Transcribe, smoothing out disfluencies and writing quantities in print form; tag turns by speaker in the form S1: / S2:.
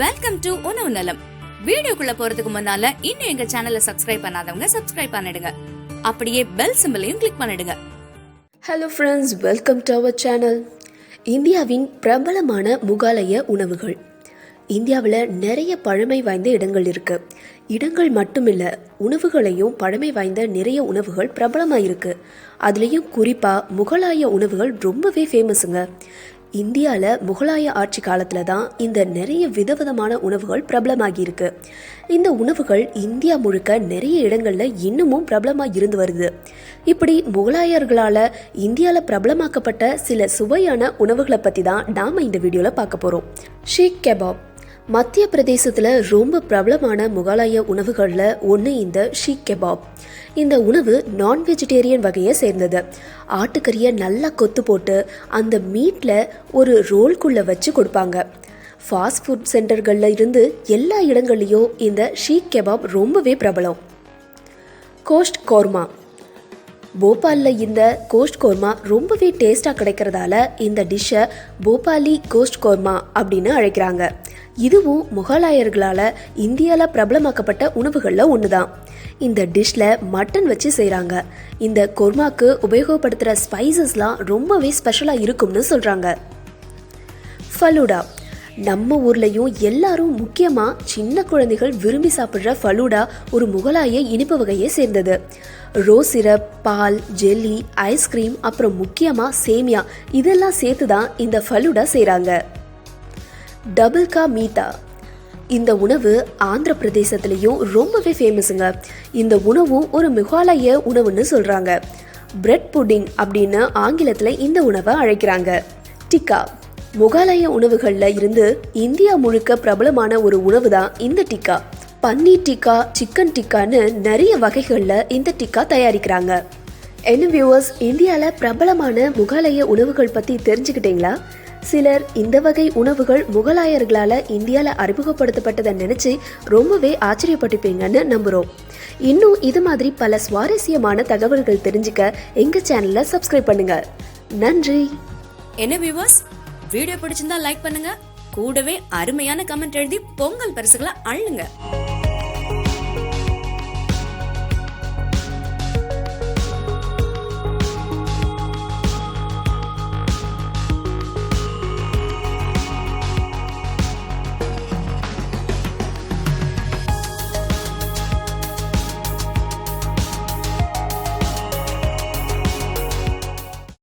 S1: Welcome to உணவு நலம். வீடியோக்குள்ள போறதுக்கு முன்னால இன்னும் எங்க சேனலை சப்ஸ்கிரைப் பண்ணாதவங்க சப்ஸ்கிரைப் பண்ணிடுங்க. அப்படியே பெல் சிம்பலையும் கிளிக் பண்ணிடுங்க.
S2: Hello friends, welcome to our channel. இந்தியாவின் பிரபலமான முகாலய உணவுகள். இந்தியாவில் நிறைய பழமை வாய்ந்த இடங்கள் இருக்குது. இடங்கள் மட்டுமில்லை, உணவுகளையும் பழமை வாய்ந்த நிறைய உணவுகள் பிரபலமாக இருக்குது. அதுலேயும் குறிப்பாக முகலாய உணவுகள் ரொம்பவே ஃபேமஸுங்க. இந்தியாவில் முகலாய ஆட்சி காலத்தில் தான் இந்த நிறைய விதவிதமான உணவுகள் பிரபலமாகியிருக்கு. இந்த உணவுகள் இந்தியா முழுக்க நிறைய இடங்களில் இன்னமும் பிரபலமாக இருந்து வருது. இப்படி முகலாயர்களால் இந்தியாவில் பிரபலமாக்கப்பட்ட சில சுவையான உணவுகளை பற்றி தான் நாம் இந்த வீடியோவில் பார்க்க போகிறோம். ஷீக் கபாப் மத்திய பிரதேசத்தில் ரொம்ப பிரபலமான முகலாய உணவுகளில் ஒன்று இந்த ஷீக் கபாப். இந்த உணவு நான் வெஜிடேரியன் வகையை சேர்ந்தது. ஆட்டுக்கறியை நல்லா கொத்து போட்டு அந்த மீட்டில் ஒரு ரோல்குள்ளே வச்சு கொடுப்பாங்க. ஃபாஸ்ட் ஃபுட் சென்டர்களில் இருந்து எல்லா இடங்கள்லையும் இந்த ஷீக் கபாப் ரொம்பவே பிரபலம். கோஷ்ட் கோர்மா. போபாலில் இந்த கோஷ்ட் கோர்மா ரொம்பவே டேஸ்டாக கிடைக்கிறதால இந்த டிஷ்ஷை போபாலி கோஷ்ட் கோர்மா அப்படின்னு அழைக்கிறாங்க. இதுவும் முகலாயர்களால் இந்தியாவில் பிரபலமாக்கப்பட்ட உணவுகளில் ஒன்று தான். இந்த டிஷ்ஷில் மட்டன் வச்சு செய்கிறாங்க. இந்த கொர்மாக்கு உபயோகப்படுத்துகிற ஸ்பைசஸ்லாம் ரொம்பவே ஸ்பெஷலாக இருக்கும்னு சொல்கிறாங்க. ஃபலூடா. நம்ம ஊர்லேயும் எல்லாரும் முக்கியமாக சின்ன குழந்தைகள் விரும்பி சாப்பிட்ற ஃபலூடா ஒரு முகலாய இனிப்பு வகையை சேர்ந்தது. ரோஸ் சிரப், பால், ஜெல்லி, ஐஸ்கிரீம், அப்புறம் முக்கியமாக சேமியா இதெல்லாம் சேர்த்து தான் இந்த ஃபலூடா செய்கிறாங்க. டபுள் கா மீதா. இந்த உணவு ஆந்திர பிரதேசத்துலேயும் ரொம்பவே ஃபேமஸுங்க. இந்த உணவும் ஒரு முகலாய உணவுன்னு சொல்கிறாங்க. பிரெட் புட்டிங் அப்படின்னு ஆங்கிலத்தில் இந்த உணவை அழைக்கிறாங்க. டிக்கா. முகலாய உணவுகளில் இருந்து இந்தியா முழுக்க பிரபலமான ஒரு உணவு தான் இந்த டிக்கா. பன்னீர் டிக்கா, சிக்கன் டிக்கான்னு நிறைய வகைகளில் இந்த டிக்கா தயாரிக்கிறாங்க. என்ன வியூவர்ஸ், இந்தியாவில் பிரபலமான முகலாய உணவுகள் பற்றி தெரிஞ்சுக்கிட்டீங்களா? சிலர் இந்த வகை உணவுகள் முகலாயர்களால் இந்தியாவில் அறிமுகப்படுத்தப்பட்டதை நினச்சி ரொம்பவே ஆச்சரியப்பட்டுப்பீங்கன்னு நம்புகிறோம். இன்னும் இது மாதிரி பல சுவாரஸ்யமான தகவல்கள் தெரிஞ்சுக்க எங்கள் சேனலை சப்ஸ்கிரைப் பண்ணுங்கள். நன்றி.
S1: என்ன வியூவர்ஸ், வீடியோ பிடிச்சிருந்தா லைக் பண்ணுங்க. கூடவே அருமையான கமெண்ட் எழுதி பொங்கல் பரிசுகளை அள்ளுங்க.